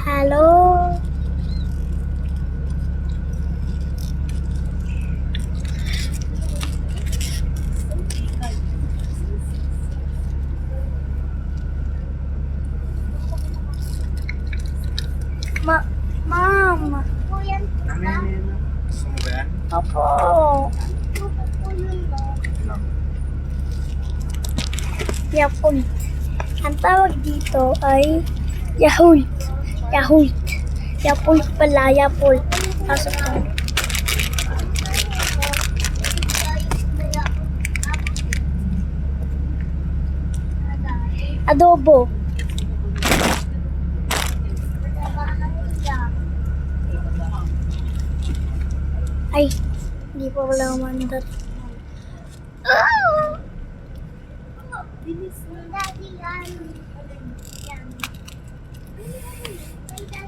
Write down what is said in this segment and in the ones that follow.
Hello. Ma'am. Opo. Yakult. Ang tawag dito ay Yakult. Yakult. Yakult pala, Yakult. Pasok ko. Adobo. Ay, hindi pa wala umandar.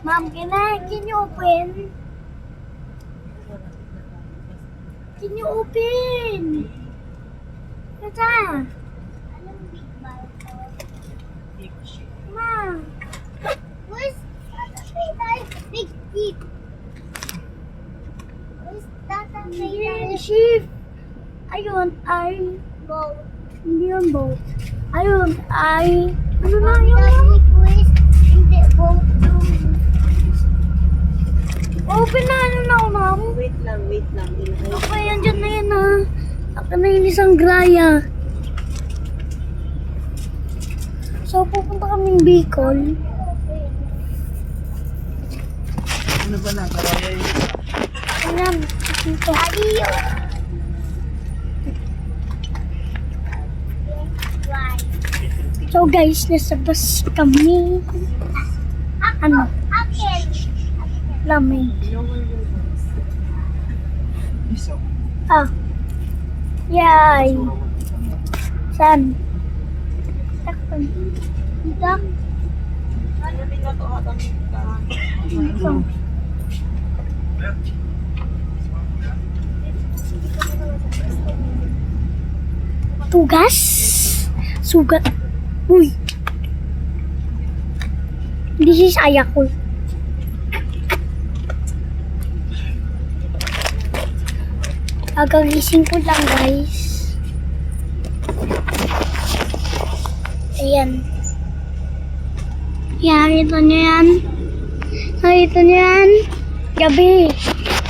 Ma'am, can you open? Can you open? Kata. Ma'am. Where's that big teeth? Where's that big sheep? Ayun, ay boat. Hindi yung boat. Ayun, ay ano na yun? Hindi, boat. Open na, ano na, ma'am? Wait lang. Okay, andyan na yan, ha. Ako na yung isang graya. So, pupunta kaming Bicol. Ano ba na? Karaya yun. Ayan, dito. Adiyo! So guys, nasa bus kami. Ano? Lamig. Iso. Ah. Yay. Saan? Sakto. Dito? Ano din na to atang Dito. Tugas? Sugat. Uy. This is Ayakul. Agagising ko lang, guys. Ayan. Yan, ito nyo yan. Ito nyo yan. Gabi.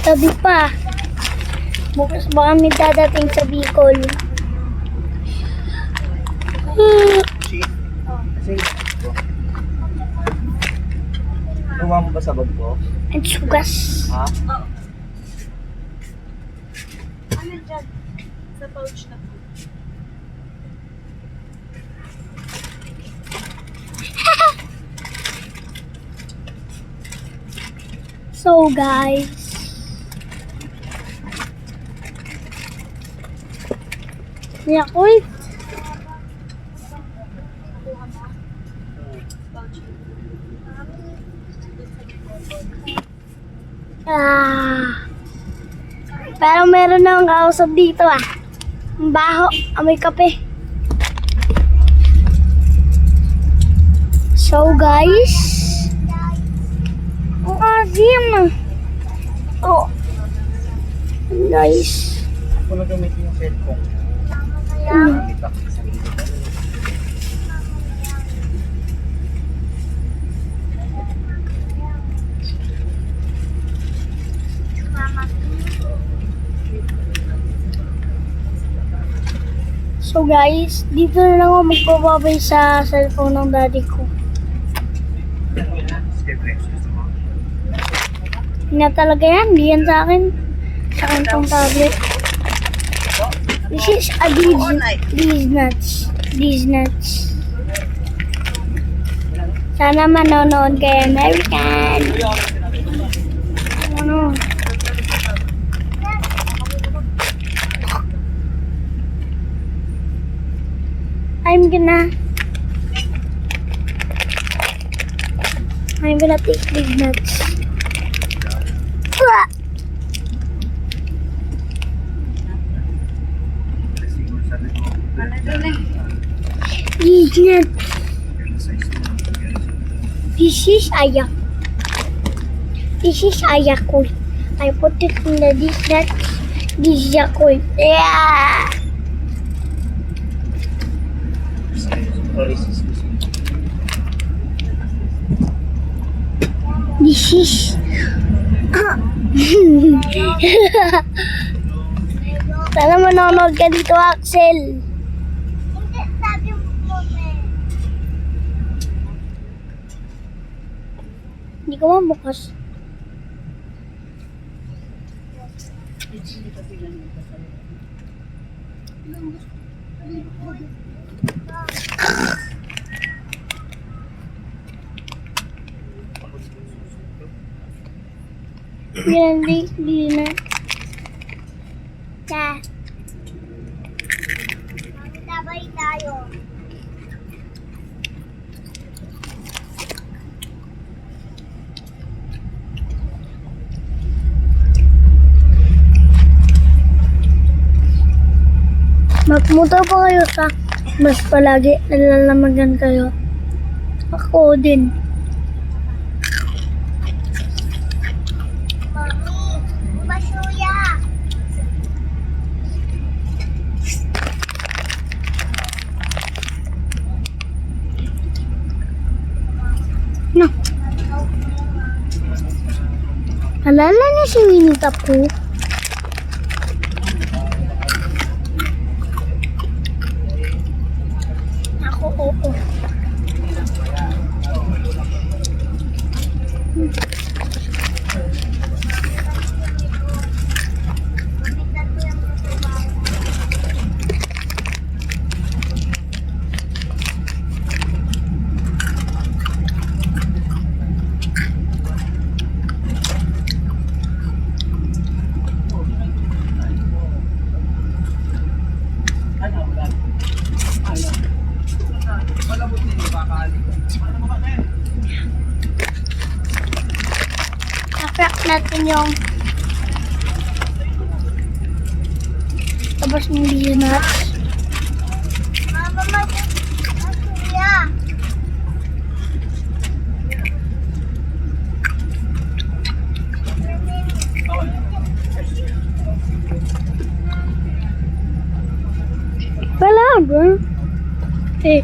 Gabi pa. Bukas ba kami dadating sa Bicol? Tuwa mo ba sa bag ko? Ang sugas. Ha? Ano dyan? Sa pouch na po. So guys, Yakult. Pero meron na akong kausap dito ah. Ang baho, amoy kape. So guys, ang asim. Oh, guys. Ako na gamitin yung cellphone. Mm. Gamit ako sa sarili ko. So guys, dito na lang ako magbababay sa cellphone ng daddy ko. Hindi na talaga yan, hindi yan sa akin. Sa akin tong tablet. This is a These nuts. Sana manonood kay American. Ano? I'm gonna take these nuts. These nuts. This is ayak. This is a Yakult. I put it in the dish that this Yakult. Yeah! Sorry, excuse me. This is... Sana manonood ka dito, Axel. Hindi, sabi mo, hindi ko mabukas. Hindi na. Ta. Sabay tayo. Magmuta pa kayo sa mas palagi nalalamagan kayo. Ako din. Mami, basuya. No. Alala niya si Winnie the Pooh? Ako, oo. Crack natin yung tapos ng nuts. Mama, masuya. Wala, bro. Eh.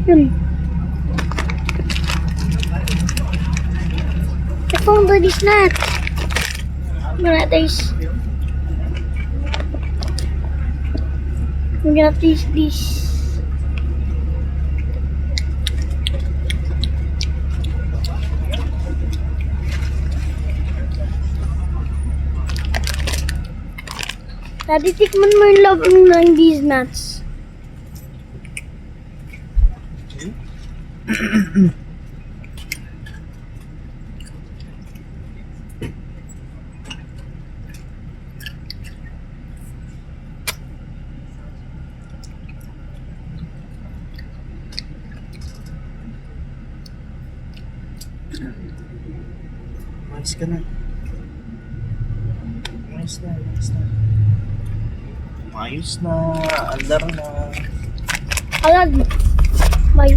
Yun. I found the snacks. We're gonna taste this. Daddy, tikman mo yung loob ng these nuts. Umayos ka na. Umayos na, umayos na. Umayos na, andar na. Alag. Bye.